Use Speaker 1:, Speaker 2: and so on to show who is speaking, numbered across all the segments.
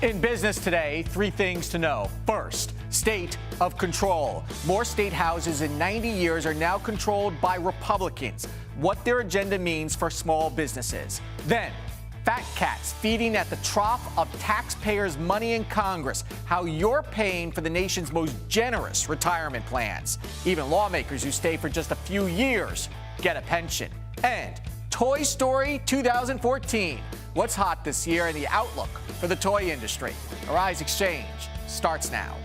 Speaker 1: In business today, three things to know. First, state of control. More state houses in 90 years are now controlled by Republicans. What their agenda means for small businesses. Then, fat cats feeding at the trough of taxpayers' money in Congress. How you're paying for the nation's most generous retirement plans. Even lawmakers who stay for just a few years get a pension. And Toy Story 2014. What's hot this year and the outlook for the toy industry. Arise Exchange starts now.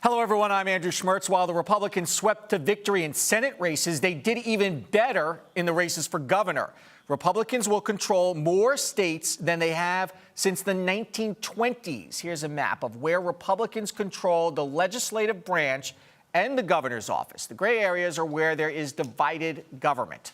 Speaker 1: Hello, everyone. I'm Andrew Schmertz. While the Republicans swept to victory in Senate races, they did even better in the races for governor. Republicans will control more states than they have since the 1920s. Here's a map of where Republicans control the legislative branch and the governor's office. The gray areas are where there is divided government.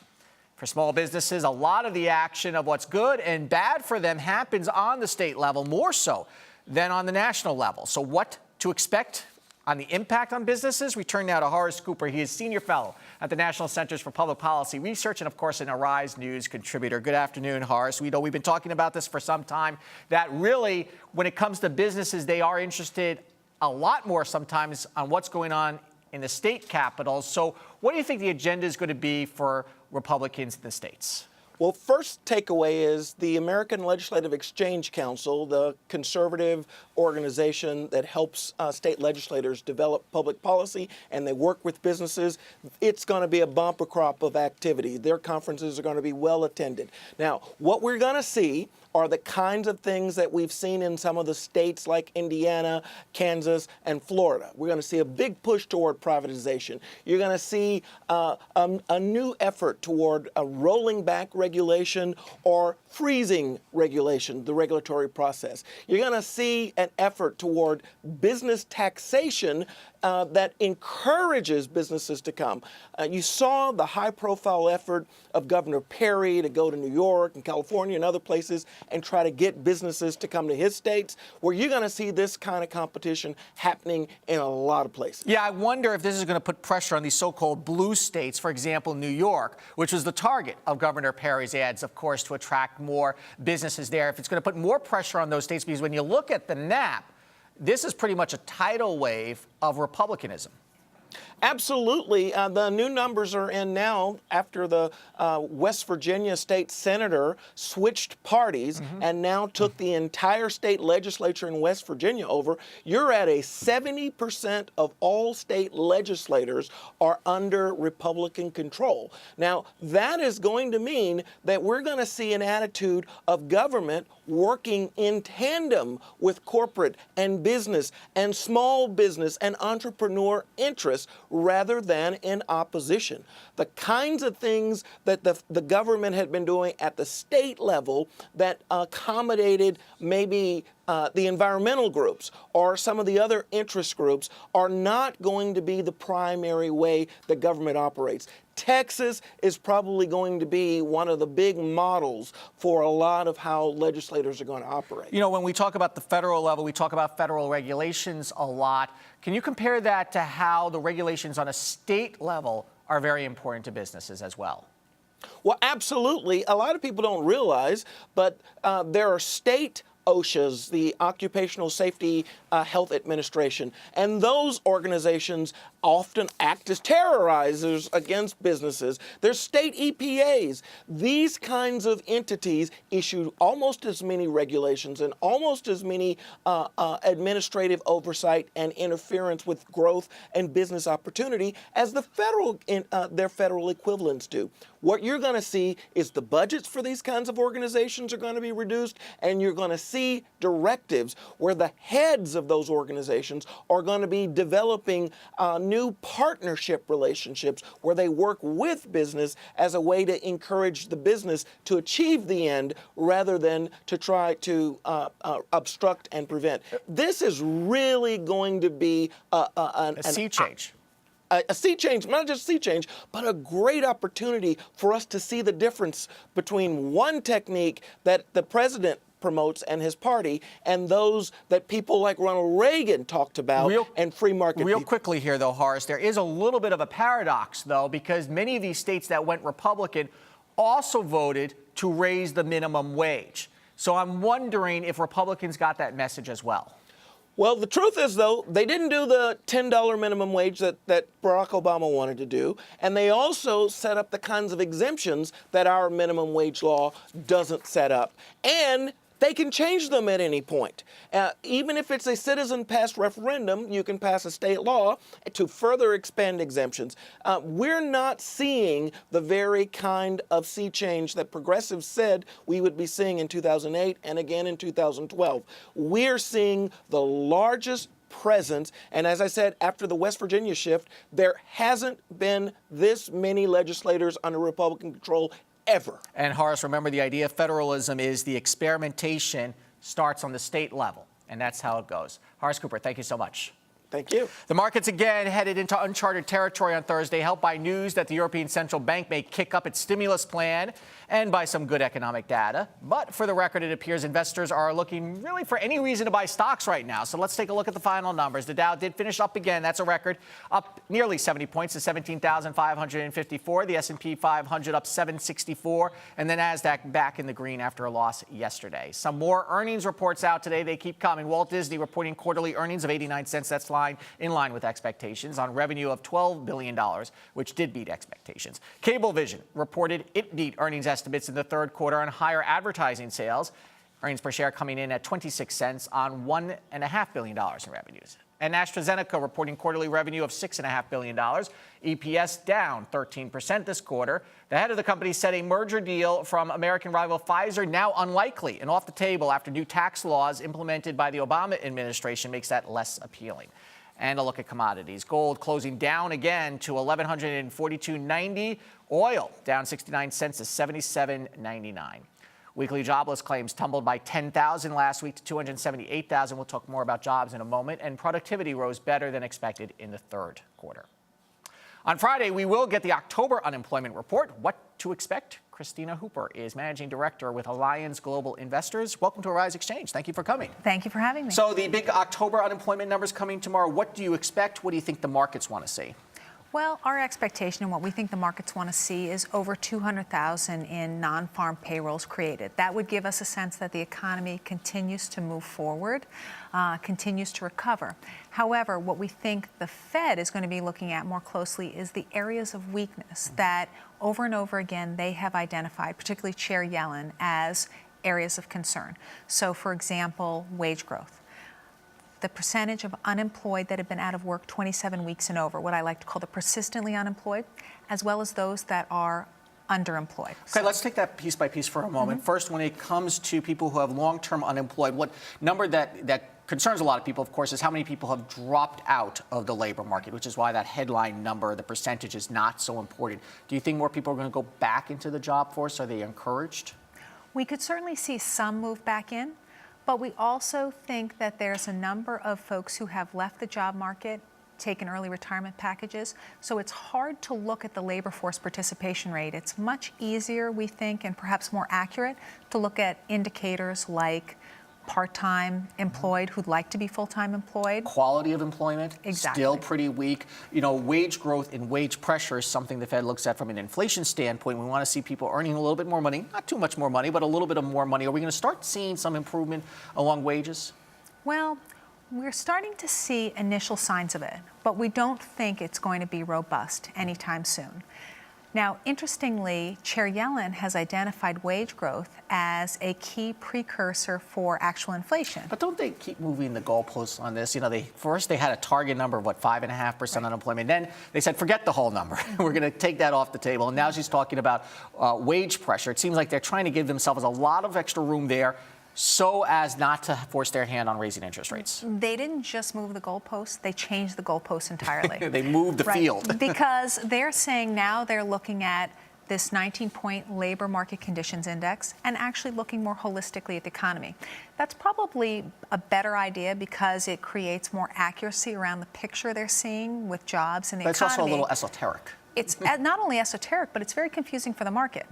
Speaker 1: For small businesses, a lot of the action of what's good and bad for them happens on the state level, more so than on the national level. So what to expect on the impact on businesses? We turn now to Horace Cooper. He is Senior Fellow at the National Centers for Public Policy Research and, of course, an Arise News contributor. Good afternoon, Horace. We know we've been talking about this for some time, that really, when it comes to businesses, they are interested a lot more sometimes on what's going on in the state capitals. So what do you think the agenda is going to be for Republicans in the states?
Speaker 2: Well, first takeaway is the American Legislative Exchange Council, the conservative organization that helps state legislators develop public policy, and they work with businesses. It's going to be a bumper crop of activity. Their conferences are going to be well attended. Now, what we're going to see are the kinds of things that we've seen in some of the states like Indiana, Kansas, and Florida. We're going to see a big push toward privatization. You're going to see a new effort toward rolling back regulation or freezing regulation, the regulatory process. You're going to see an effort toward business taxation that encourages businesses to come. You saw the high-profile effort of Governor Perry to go to New York and California and other places and try to get businesses to come to his states, where you're going to see this kind of competition happening in a lot of places.
Speaker 1: Yeah, I wonder if this is going to put pressure on these so-called blue states, for example, New York, which was the target of Governor Perry's ads, of course, to attract more businesses there. If it's going to put more pressure on those states, because when you look at the map, this is pretty much a tidal wave of republicanism.
Speaker 2: Absolutely. The new numbers are in now after the West Virginia state senator switched parties and now took the entire state legislature in West Virginia over. You're at a 70% of all state legislators are under Republican control. Now, that is going to mean that we're going to see an attitude of government working in tandem with corporate and business and small business and entrepreneur interests rather than in opposition. The kinds of things that the government had been doing at the state level that accommodated maybe the environmental groups or some of the other interest groups are not going to be the primary way the government operates. Texas is probably going to be one of the big models for a lot of how legislators are going to operate.
Speaker 1: You know, when we talk about the federal level, we talk about federal regulations a lot. Can you compare that to how the regulations on a state level are very important to businesses as well?
Speaker 2: Well, absolutely. A lot of people don't realize, but there are state OSHAs, the Occupational Safety Health Administration, and those organizations often act as terrorizers against businesses. There's state EPAs. These kinds of entities issue almost as many regulations and almost as many administrative oversight and interference with growth and business opportunity as the federal, their federal equivalents do. What you're going to see is the budgets for these kinds of organizations are going to be reduced, and you're going to see directives where the heads of those organizations are going to be developing new partnership relationships where they work with business as a way to encourage the business to achieve the end rather than to try to obstruct and prevent. This is really going to be
Speaker 1: a sea change.
Speaker 2: A sea change, not just a sea change, but a great opportunity for us to see the difference between one technique that the President promotes and his party, and those that people like Ronald Reagan talked about and free market
Speaker 1: Real
Speaker 2: people.
Speaker 1: quickly here, though, Horace, there is a little bit of a paradox, though, because many of these states that went Republican also voted to raise the minimum wage. So I'm wondering if Republicans got that message as well.
Speaker 2: Well, the truth is, though, they didn't do the $10 minimum wage that Barack Obama wanted to do, and they also set up the kinds of exemptions that our minimum wage law doesn't set up. And they can change them at any point. Even if it's a citizen-passed referendum, you can pass a state law to further expand exemptions. We're not seeing the very kind of sea change that progressives said we would be seeing in 2008 and again in 2012. We're seeing the largest presence, and as I said, after the West Virginia shift, there hasn't been this many legislators under Republican control ever.
Speaker 1: And Horace, remember, the idea of federalism is the experimentation starts on the state level, and that's how it goes. Horace Cooper, thank you so much.
Speaker 2: Thank you.
Speaker 1: The markets again headed into uncharted territory on Thursday, helped by news that the European Central Bank may kick up its stimulus plan and by some good economic data. But for the record, it appears investors are looking really for any reason to buy stocks right now. So let's take a look at the final numbers. The Dow did finish up again. That's a record, up nearly 70 points to 17,554. The S&P 500 up 764. And the Nasdaq back in the green after a loss yesterday. Some more earnings reports out today. They keep coming. Walt Disney reporting quarterly earnings of 89 cents. That's in line with expectations on revenue of $12 billion, which did beat expectations. Cablevision reported it beat earnings estimates in the third quarter on higher advertising sales. Earnings per share coming in at 26 cents on $1.5 billion in revenues. And AstraZeneca reporting quarterly revenue of $6.5 billion. EPS down 13% this quarter. The head of the company said a merger deal from American rival Pfizer now unlikely and off the table after new tax laws implemented by the Obama administration makes that less appealing. And a look at commodities. Gold closing down again to $1,142.90. Oil down 69 cents to $77.99. Weekly jobless claims tumbled by 10,000 last week to 278,000. We'll talk more about jobs in a moment. And productivity rose better than expected in the third quarter. On Friday, we will get the October unemployment report. What to expect? Kristina Hooper is Managing Director with Alliance Global Investors. Welcome to Arise Exchange. Thank you for coming.
Speaker 3: Thank you for having me.
Speaker 1: So the big October unemployment numbers coming tomorrow. What do you expect? What do you think the markets want to see?
Speaker 3: Well, our expectation and what we think the markets want to see is over 200,000 in non-farm payrolls created. That would give us a sense that the economy continues to move forward, continues to recover. However, what we think the Fed is going to be looking at more closely is the areas of weakness that over and over again they have identified, particularly Chair Yellen, as areas of concern. So, for example, wage growth. The percentage of unemployed that have been out of work 27 weeks and over, what I like to call the persistently unemployed, as well as those that are underemployed.
Speaker 1: Okay, let's take that piece by piece for a moment. First, when it comes to people who have long-term unemployed, what number that concerns a lot of people, of course, is how many people have dropped out of the labor market, which is why that headline number, the percentage, is not so important. Do you think more people are going to go back into the job force? Are they encouraged?
Speaker 3: We could certainly see some move back in. But we also think that there's a number of folks who have left the job market, taken early retirement packages. So it's hard to look at the labor force participation rate. It's much easier, we think, and perhaps more accurate to look at indicators like part-time employed who'd like to be full-time employed.
Speaker 1: Quality of employment,
Speaker 3: exactly.
Speaker 1: Still pretty weak. You know, wage growth and wage pressure is something the Fed looks at from an inflation standpoint. We want to see people earning a little bit more money, not too much more money, but a little bit of more money. Are we going to start seeing some improvement along wages?
Speaker 3: Well, we're starting to see initial signs of it, but we don't think it's going to be robust anytime soon. Now, interestingly, Chair Yellen has identified wage growth as a key precursor for actual inflation.
Speaker 1: But don't they keep moving the goalposts on this? You know, first they had a target number of, 5.5% unemployment. Then they said, forget the whole number. We're going to take that off the table. And now she's talking about wage pressure. It seems like they're trying to give themselves a lot of extra room there so as not to force their hand on raising interest rates.
Speaker 3: They didn't just move the goalposts, they changed the goalposts entirely.
Speaker 1: They moved the field.
Speaker 3: Because they're saying now they're looking at this 19-point labor market conditions index and actually looking more holistically at the economy. That's probably a better idea because it creates more accuracy around the picture they're seeing with jobs and the
Speaker 1: But it's
Speaker 3: economy.
Speaker 1: also a little esoteric.
Speaker 3: It's not only esoteric, but it's very confusing for the market.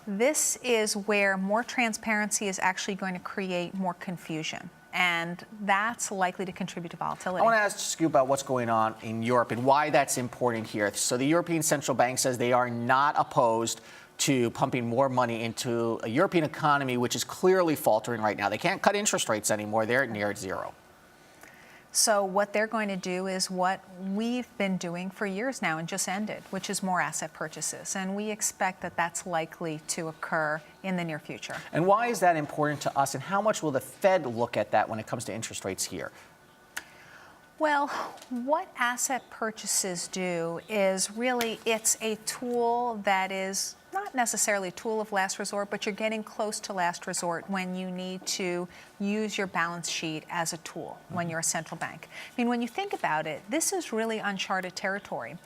Speaker 3: This is where more transparency is actually going to create more confusion. And that's likely to contribute to volatility.
Speaker 1: I want to ask you about what's going on in Europe and why that's important here. So the European Central Bank says they are not opposed to pumping more money into a European economy, which is clearly faltering right now. They can't cut interest rates anymore. They're near zero.
Speaker 3: So what they're going to do is what we've been doing for years now and just ended, which is more asset purchases. And we expect that that's likely to occur in the near future.
Speaker 1: And why is that important to us? And how much will the Fed look at that when it comes to interest rates here?
Speaker 3: Well, what asset purchases do is really, it's a tool that is not necessarily a tool of last resort, but you're getting close to last resort when you need to use your balance sheet as a tool when you're a central bank. I mean, when you think about it, this is really uncharted territory.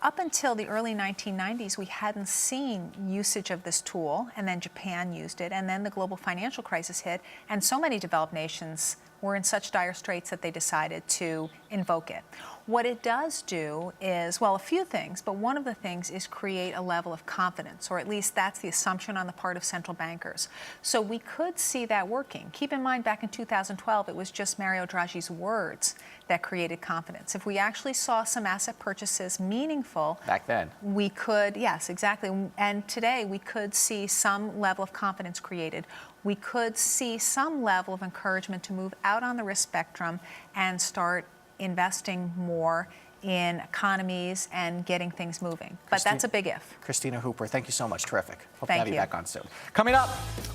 Speaker 3: Up until the early 1990s, we hadn't seen usage of this tool, and then Japan used it, and then the global financial crisis hit, and so many developed nations were in such dire straits that they decided to invoke it. What it does do is, well, a few things, but one of the things is create a level of confidence, or at least that's the assumption on the part of central bankers. So we could see that working. Keep in mind, back in 2012, it was just Mario Draghi's words that created confidence. If we actually saw some asset purchases meaningful,
Speaker 1: back then,
Speaker 3: we could, yes, exactly. And today we could see some level of confidence created. We could see some level of encouragement to move out on the risk spectrum and start investing more in economies and getting things moving. But that's a big if.
Speaker 1: Kristina Hooper, thank you so much. Terrific. Hope
Speaker 3: Thank
Speaker 1: to have you
Speaker 3: you
Speaker 1: back on soon. Coming up,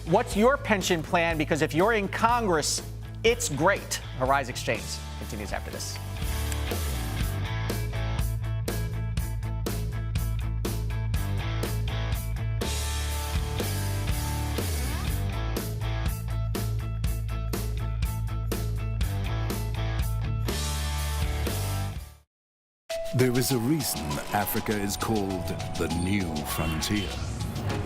Speaker 1: what's your pension plan? Because if you're in Congress, it's great. Horace Xchange continues after this.
Speaker 4: There is a reason Africa is called the new frontier.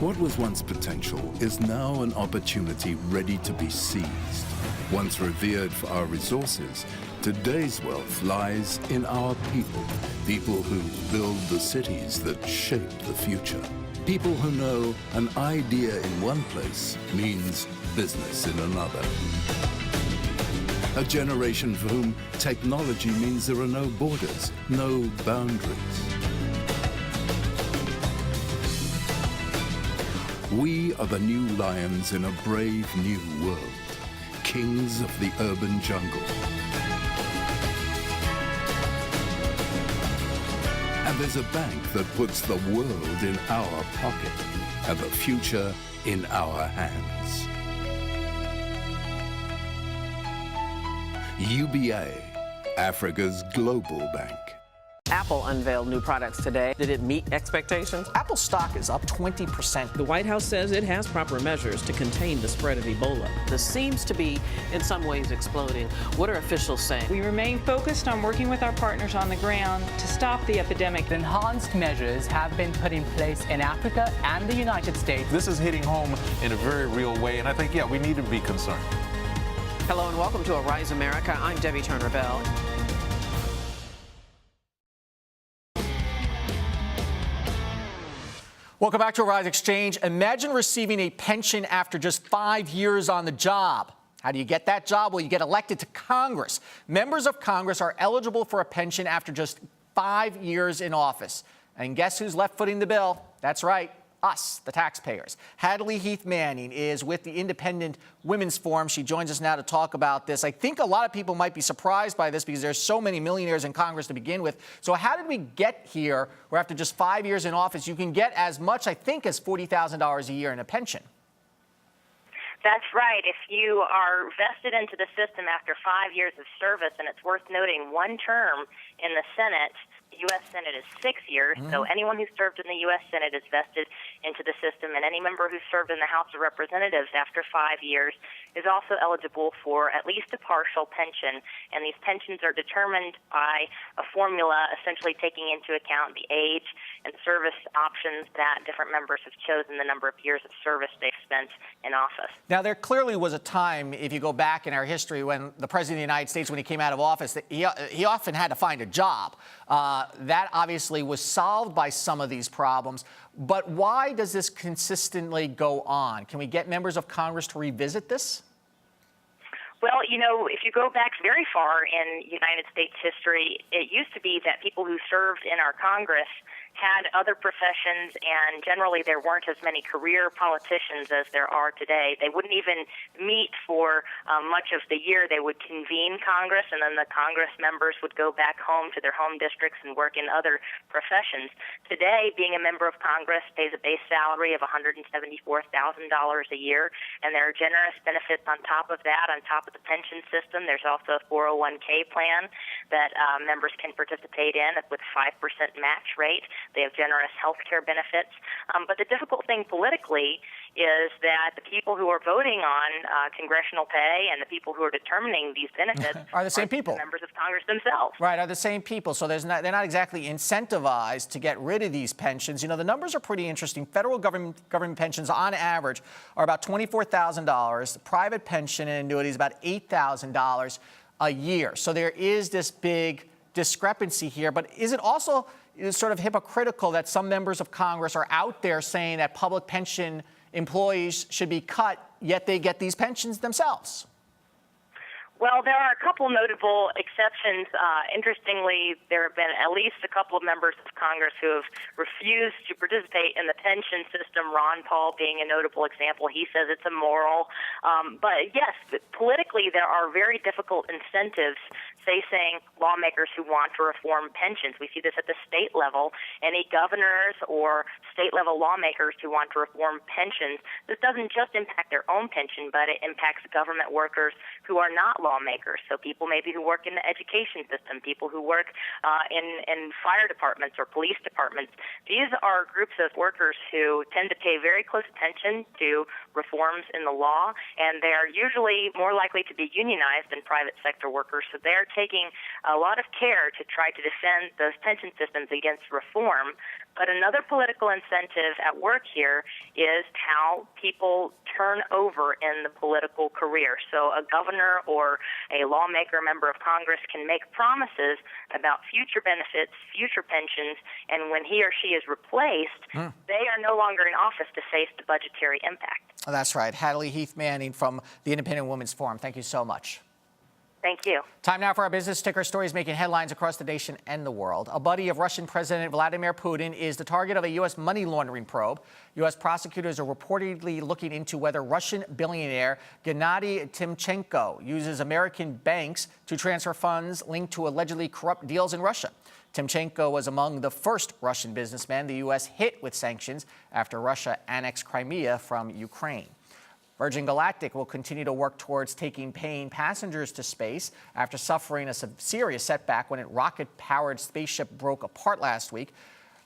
Speaker 4: What was once potential is now an opportunity ready to be seized. Once revered for our resources, today's wealth lies in our people. People who build the cities that shape the future. People who know an idea in one place means business in another. A generation for whom technology means there are no borders, no boundaries. We are the new lions in a brave new world, kings of the urban jungle. And there's a bank that puts the world in our pocket and the future in our hands. UBA, Africa's global bank.
Speaker 5: Apple unveiled new products today. Did it meet expectations?
Speaker 1: Apple stock is up 20%.
Speaker 6: The White House says it has proper measures to contain the spread of Ebola.
Speaker 5: This seems to be, in some ways, exploding. What are officials saying?
Speaker 7: We remain focused on working with our partners on the ground to stop the epidemic.
Speaker 8: Enhanced measures have been put in place in Africa and the United States.
Speaker 9: This is hitting home in a very real way, and I think, we need to be concerned.
Speaker 5: Hello and welcome to Arise America. I'm Debbie Turner-Bell.
Speaker 1: Welcome back to Horace Xchange. Imagine receiving a pension after just 5 years on the job. How do you get that job? Well, you get elected to Congress. Members of Congress are eligible for a pension after just 5 years in office. And guess who's left-footing the bill? That's right, us, the taxpayers. Hadley Heath-Manning is with the Independent Women's Forum. She joins us now to talk about this. I think a lot of people might be surprised by this because there's so many millionaires in Congress to begin with. So how did we get here where after just 5 years in office, you can get as much, I think, as $40,000 a year in a pension?
Speaker 10: That's right. If you are vested into the system after 5 years of service, and it's worth noting one term in the Senate, the U.S. Senate is 6 years, so anyone who served in the U.S. Senate is vested into the system, and any member who served in the House of Representatives after 5 years is also eligible for at least a partial pension, and these pensions are determined by a formula essentially taking into account the age and service options that different members have chosen, the number of years of service they've spent in office.
Speaker 1: Now, there clearly was a time, if you go back in our history, when the President of the United States, when he came out of office, that he often had to find a job. That obviously was solved by some of these problems. But why does this consistently go on? Can we get members of Congress to revisit this?
Speaker 10: Well, you know, if you go back very far in United States history, it used to be that people who served in our Congress had other professions, and generally there weren't as many career politicians as there are today. They wouldn't even meet for much of the year. They would convene Congress, and then the Congress members would go back home to their home districts and work in other professions. Today, being a member of Congress pays a base salary of $174,000 a year, and there are generous benefits on top of that, on top of the pension system. There's also a 401k plan that members can participate in with 5% match rate. They have generous health care benefits. But the difficult thing politically is that the people who are voting on congressional pay and the people who are determining these benefits
Speaker 1: are the same people.
Speaker 10: Members of Congress themselves.
Speaker 1: Right, are the same people. So they're not exactly incentivized to get rid of these pensions. You know, the numbers are pretty interesting. Federal government pensions on average are about $24,000. The private pension and annuity is about $8,000 a year. So there is this big discrepancy here. But is it also sort of hypocritical that some members of Congress are out there saying that public pension employees should be cut, yet they get these pensions themselves?
Speaker 10: Well, there are a couple notable exceptions. Interestingly, there have been at least a couple of members of Congress who have refused to participate in the pension system, Ron Paul being a notable example. He says it's immoral. But yes, politically, there are very difficult incentives facing lawmakers who want to reform pensions. We see this at the state level. Any governors or state-level lawmakers who want to reform pensions, this doesn't just impact their own pension, but it impacts government workers who are not lawmakers. So people maybe who work in the education system, people who work in fire departments or police departments. These are groups of workers who tend to pay very close attention to reforms in the law, and they are usually more likely to be unionized than private sector workers. So they're taking a lot of care to try to defend those pension systems against reform. But another political incentive at work here is how people turn over in the political career. So a governor or a lawmaker, member of Congress, can make promises about future benefits, future pensions, and when he or she is replaced, they are no longer in office to face the budgetary impact.
Speaker 1: Oh, that's right. Hadley, Heath-Manning from the Independent Women's Forum. Thank you so much.
Speaker 10: Thank you.
Speaker 1: Time now for our business ticker stories making headlines across the nation and the world. A buddy of Russian President Vladimir Putin is the target of a U.S. money laundering probe. U.S. prosecutors are reportedly looking into whether Russian billionaire Gennady Timchenko uses American banks to transfer funds linked to allegedly corrupt deals in Russia. Timchenko was among the first Russian businessmen the U.S. hit with sanctions after Russia annexed Crimea from Ukraine. Virgin Galactic will continue to work towards taking paying passengers to space after suffering a serious setback when its rocket-powered spaceship broke apart last week.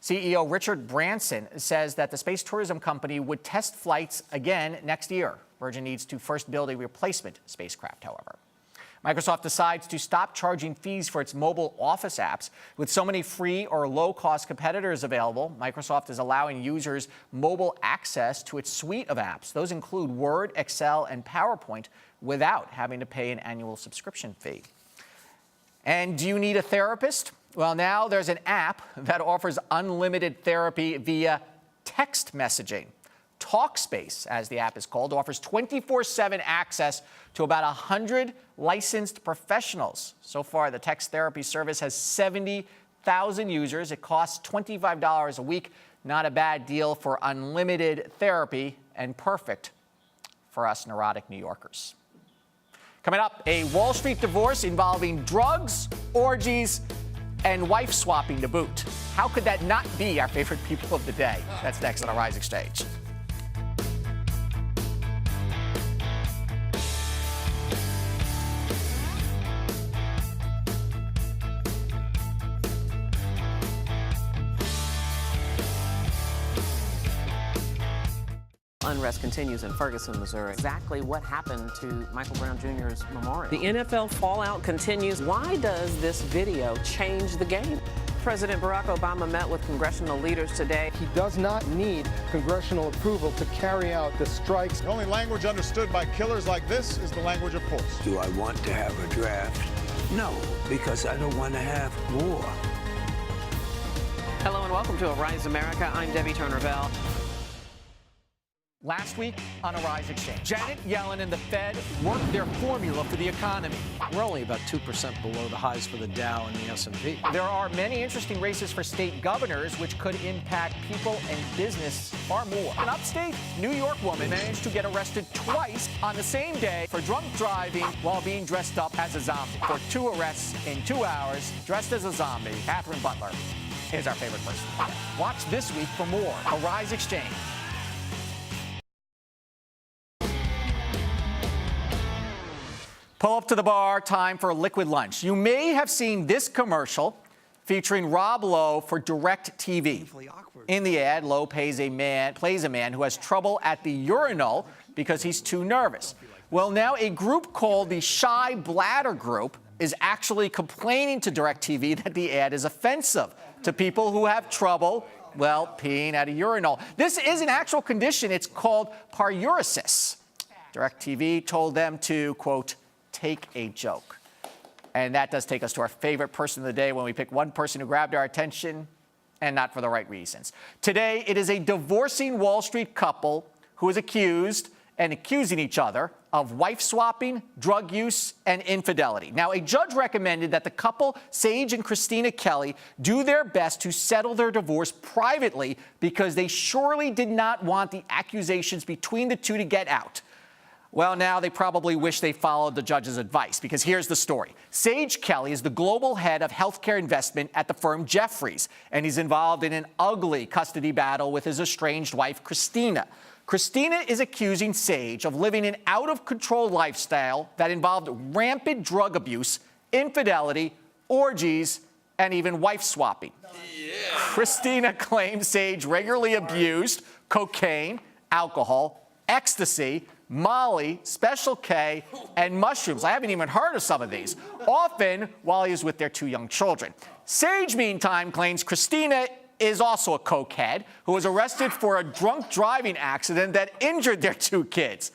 Speaker 1: CEO Richard Branson says that the space tourism company would test flights again next year. Virgin needs to first build a replacement spacecraft, however. Microsoft decides to stop charging fees for its mobile Office apps. With so many free or low-cost competitors available, Microsoft is allowing users mobile access to its suite of apps. Those include Word, Excel, and PowerPoint without having to pay an annual subscription fee. And do you need a therapist? Well, now there's an app that offers unlimited therapy via text messaging. Talkspace, as the app is called, offers 24/7 access to about 100 licensed professionals. So far, the text therapy service has 70,000 users. It costs $25 a week. Not a bad deal for unlimited therapy and perfect for us neurotic New Yorkers. Coming up, a Wall Street divorce involving drugs, orgies, and wife swapping to boot. How could that not be our favorite people of the day? That's next on our Rise Exchange.
Speaker 5: Unrest continues in Ferguson, Missouri. Exactly what happened to Michael Brown Jr.'s memorial. The NFL fallout continues. Why does this video change the game? President Barack Obama met with congressional leaders today.
Speaker 11: He does not need congressional approval to carry out the strikes.
Speaker 12: The only language understood by killers like this is the language of force.
Speaker 13: Do I want to have a draft? No, because I don't want to have war.
Speaker 5: Hello and welcome to Arise America. I'm Debbie Turner-Bell.
Speaker 1: Last week on Arise Exchange, Janet Yellen and the Fed worked their formula for the economy.
Speaker 13: We're only about 2% below the highs for the Dow and the S&P.
Speaker 1: There are many interesting races for state governors, which could impact people and business far more. An upstate New York woman managed to get arrested twice on the same day for drunk driving while being dressed up as a zombie. For 2 arrests in 2 hours, dressed as a zombie, Catherine Butler is our favorite person. Watch this week for more Arise Exchange. Pull up to the bar, time for a liquid lunch. You may have seen this commercial featuring Rob Lowe for DirecTV. In the ad, Lowe plays a man who has trouble at the urinal because he's too nervous. Well, now a group called the Shy Bladder Group is actually complaining to DirecTV that the ad is offensive to people who have trouble, well, peeing at a urinal. This is an actual condition. It's called paruresis. DirecTV told them to, quote, take a joke. And that does take us to our favorite person of the day when we pick one person who grabbed our attention and not for the right reasons. Today, it is a divorcing Wall Street couple who is accusing each other of wife swapping, drug use, and infidelity. Now, a judge recommended that the couple, Sage and Kristina Kelly, do their best to settle their divorce privately because they surely did not want the accusations between the two to get out. Well, now they probably wish they followed the judge's advice, because here's the story. Sage Kelly is the global head of healthcare investment at the firm Jefferies, and he's involved in an ugly custody battle with his estranged wife, Kristina. Kristina is accusing Sage of living an out-of-control lifestyle that involved rampant drug abuse, infidelity, orgies, and even wife swapping. Yeah. Kristina claims Sage regularly abused cocaine, alcohol, ecstasy, Molly, Special K, and mushrooms. I haven't even heard of some of these, often while he was with their 2 young children. Sage, meantime, claims Kristina is also a cokehead who was arrested for a drunk driving accident that injured their 2 kids.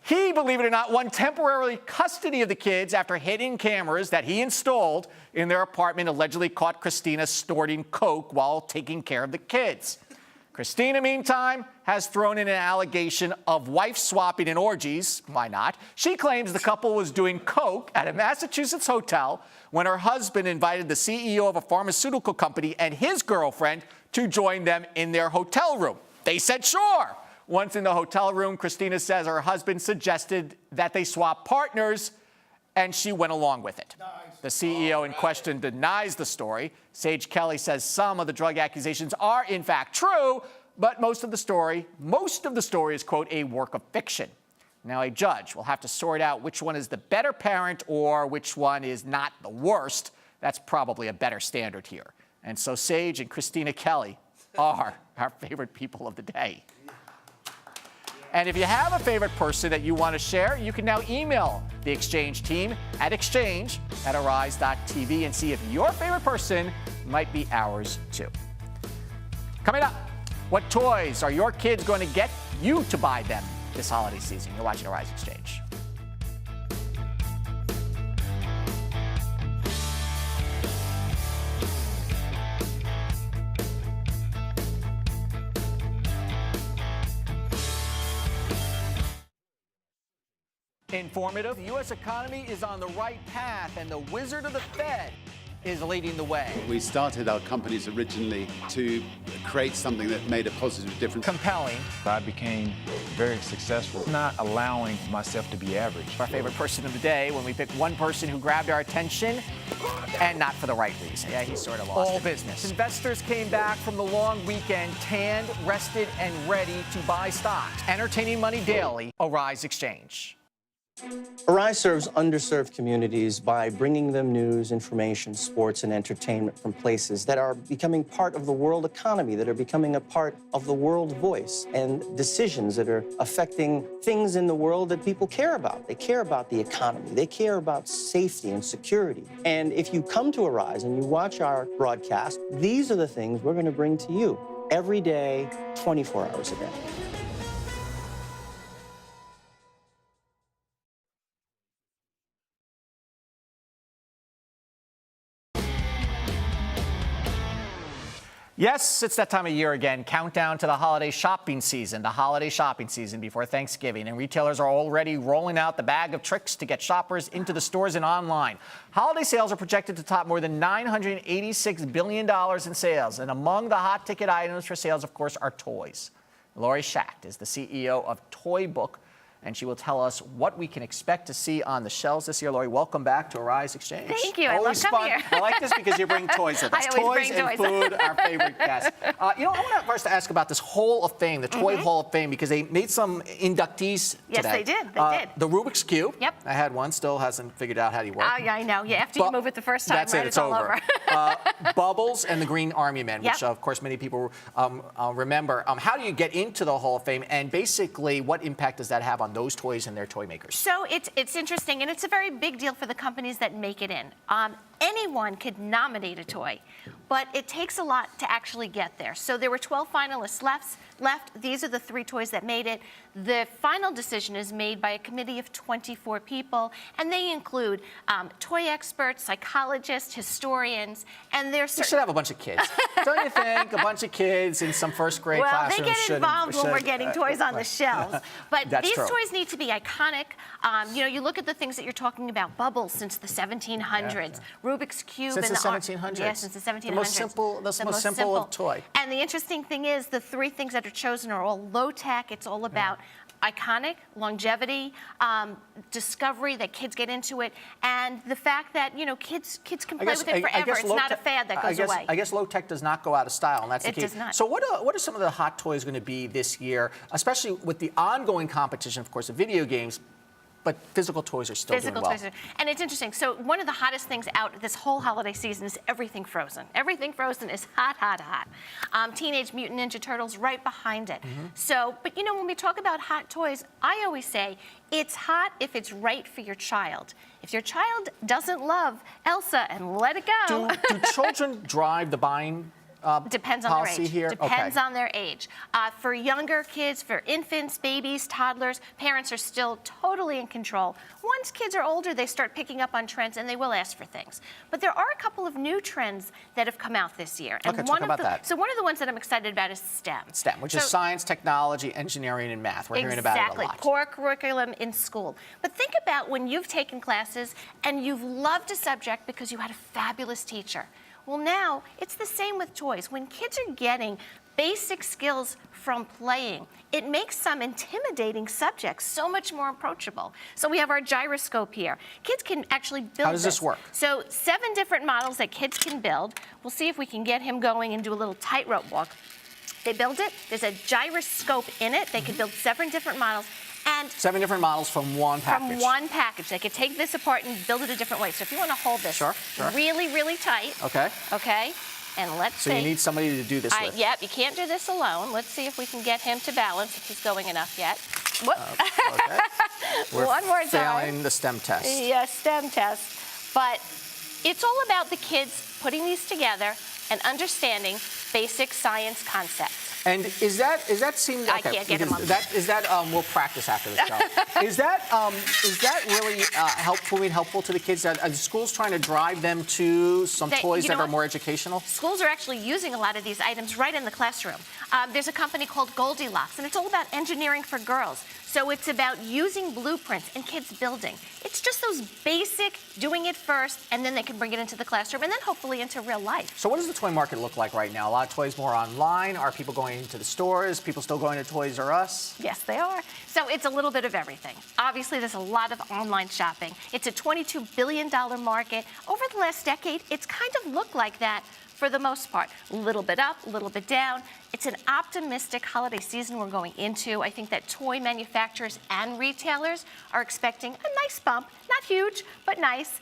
Speaker 1: He, believe it or not, won temporary custody of the kids after hidden cameras that he installed in their apartment allegedly caught Kristina snorting coke while taking care of the kids. Kristina, meantime, has thrown in an allegation of wife swapping and orgies. Why not? She claims the couple was doing coke at a Massachusetts hotel when her husband invited the CEO of a pharmaceutical company and his girlfriend to join them in their hotel room. They said sure. Once in the hotel room, Kristina says her husband suggested that they swap partners, and she went along with it. Nice. The CEO in question denies the story. Sage Kelly says some of the drug accusations are in fact true, but most of the story is, quote, a work of fiction. Now, a judge will have to sort out which one is the better parent or which one is not the worst. That's probably a better standard here. And so Sage and Kristina Kelly are our favorite people of the day. And if you have a favorite person that you want to share, you can now email the Exchange team at exchange@arise.tv and see if your favorite person might be ours too. Coming up, what toys are your kids going to get you to buy them this holiday season? You're watching Arise Exchange. Informative. The U.S. economy is on the right path, and the wizard of the Fed is leading the way.
Speaker 14: We started our companies originally to create something that made a positive difference.
Speaker 1: Compelling.
Speaker 15: I became very successful, not allowing myself to be average.
Speaker 1: Our favorite person of the day when we pick one person who grabbed our attention and not for the right reason. Yeah, he sort of lost all business. Investors came back from the long weekend tanned, rested, and ready to buy stocks. Entertaining money daily. Arise Exchange.
Speaker 16: Arise serves underserved communities by bringing them news, information, sports, and entertainment from places that are becoming part of the world economy, that are becoming a part of the world voice, and decisions that are affecting things in the world that people care about. They care about the economy. They care about safety and security. And if you come to Arise and you watch our broadcast, these are the things we're going to bring to you every day, 24 hours a day.
Speaker 1: Yes, it's that time of year again. Countdown to the holiday shopping season, before Thanksgiving. And retailers are already rolling out the bag of tricks to get shoppers into the stores and online. Holiday sales are projected to top more than $986 billion in sales. And among the hot ticket items for sales, of course, are toys. Laurie Schacht is the CEO of Toy Book, and she will tell us what we can expect to see on the shelves this year. Laurie, welcome back to Arise Exchange.
Speaker 17: Thank you. I love coming here.
Speaker 1: I like this because you bring toys with us.
Speaker 17: I always bring
Speaker 1: and food, our favorite guest. I want first to ask about this Hall of Fame, the Toy Hall of Fame, because they made some inductees
Speaker 17: Yes,
Speaker 1: today.
Speaker 17: they did. They did.
Speaker 1: The Rubik's Cube.
Speaker 17: Yep.
Speaker 1: I had one, still hasn't figured out how to work.
Speaker 17: Oh, yeah, I know. Yeah, after you move it the first time,
Speaker 1: that's
Speaker 17: right,
Speaker 1: it's
Speaker 17: all
Speaker 1: over. Bubbles and the Green Army Men, which,
Speaker 17: Yep.
Speaker 1: of course, many people remember. How do you get into the Hall of Fame, and basically, what impact does that have on those toys and their toy makers?
Speaker 17: So it's interesting, and it's a very big deal for the companies that make it in. Anyone could nominate a toy, but it takes a lot to actually get there. So there were 12 finalists left. These are the 3 toys that made it. The final decision is made by a committee of 24 people, and they include toy experts, psychologists, historians, and there's.
Speaker 1: You should have a bunch of kids. Don't you think? A bunch of kids in some first grade
Speaker 17: well,
Speaker 1: classroom.
Speaker 17: Well, they get involved when we're getting toys on the shelves. But these toys need to be iconic. You look at the things that you're talking about, Bubbles since the 1700s, Rubik's Cube.
Speaker 1: Since
Speaker 17: and
Speaker 1: the 1700s.
Speaker 17: Yes, since the 1700s.
Speaker 1: The most simple of toy.
Speaker 17: And the interesting thing is the 3 things that are chosen are all low tech. It's all about iconic, longevity, discovery, that kids get into it, and the fact that kids can play with it forever. It's not a fad that goes away.
Speaker 1: I guess low tech does not go out of style, and that's the key.
Speaker 17: It does not.
Speaker 1: So what are some of the hot toys going to be this year, especially with the ongoing competition, of course, of video games? But physical toys are still doing well.
Speaker 17: And it's interesting. So one of the hottest things out this whole holiday season is everything Frozen. Everything Frozen is hot, hot, hot. Teenage Mutant Ninja Turtles right behind it. So, but when we talk about hot toys, I always say it's hot if it's right for your child. If your child doesn't love Elsa, and let it go.
Speaker 1: Do children drive the buying
Speaker 17: Depends on their age.
Speaker 1: Here?
Speaker 17: Depends on their age. For younger kids, for infants, babies, toddlers, parents are still totally in control. Once kids are older, they start picking up on trends and they will ask for things. But there are a couple of new trends that have come out this year. And
Speaker 1: talk about that.
Speaker 17: So one of the ones that I'm excited about is STEM.
Speaker 1: STEM, which is science, technology, engineering, and math. We're hearing about it a lot.
Speaker 17: Exactly. Core curriculum in school. But think about when you've taken classes and you've loved a subject because you had a fabulous teacher. Well, now it's the same with toys. When kids are getting basic skills from playing, it makes some intimidating subjects so much more approachable. So we have our gyroscope here. Kids can actually build
Speaker 1: How does this work?
Speaker 17: So 7 different models that kids can build. We'll see if we can get him going and do a little tightrope walk. They build it. There's a gyroscope in it. They can build 7 different models. And 7
Speaker 1: different models from one package.
Speaker 17: From one package. They could take this apart and build it a different way. So if you want to hold this really, really tight.
Speaker 1: Okay.
Speaker 17: Okay. And let's see.
Speaker 1: So you need somebody to do this with.
Speaker 17: Yep, you can't do this alone. Let's see if we can get him to balance, if he's going enough yet. Whoop.
Speaker 1: Okay. We're
Speaker 17: One more time.
Speaker 1: failing the STEM test.
Speaker 17: Yes, STEM test. But it's all about the kids putting these together and understanding basic science concepts.
Speaker 1: And is that seem? Okay,
Speaker 17: I can't get him on.
Speaker 1: We'll practice after the show. is that really helpful to the kids? Are the schools trying to drive them to some toys that are more educational?
Speaker 17: Schools are actually using a lot of these items right in the classroom. There's a company called Goldilocks, and it's all about engineering for girls. So it's about using blueprints and kids building. It's just those basic doing it first, and then they can bring it into the classroom, and then hopefully into real life.
Speaker 1: So what does the toy market look like right now? A lot of toys more online. Are people going to the stores? People still going to Toys R Us?
Speaker 17: Yes, they are. So it's a little bit of everything. Obviously, there's a lot of online shopping. It's a $22 billion market. Over the last decade, it's kind of looked like that for the most part. A little bit up, a little bit down. It's an optimistic holiday season we're going into. I think that toy manufacturers and retailers are expecting a nice bump. Not huge, but nice.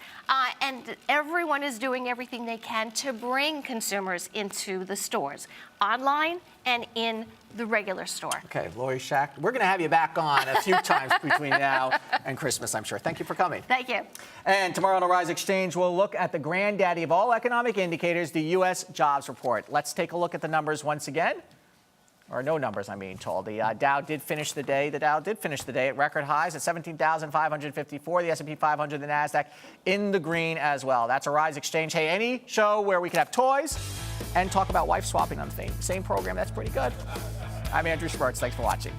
Speaker 17: And everyone is doing everything they can to bring consumers into the stores, online and in the regular store.
Speaker 1: Okay, Laurie Schacht, we're going to have you back on a few times between now and Christmas, I'm sure. Thank you for coming.
Speaker 17: Thank you.
Speaker 1: And tomorrow on Arise Exchange, we'll look at the granddaddy of all economic indicators, the U.S. jobs report. Let's take a look at the numbers once again. or no numbers, I'm being told. The Dow did finish the day. At record highs at 17,554. The S&P 500, the Nasdaq in the green as well. That's a Rise Exchange. Hey, any show where we can have toys and talk about wife swapping on the same program, that's pretty good. I'm Andrew Schmertz. Thanks for watching.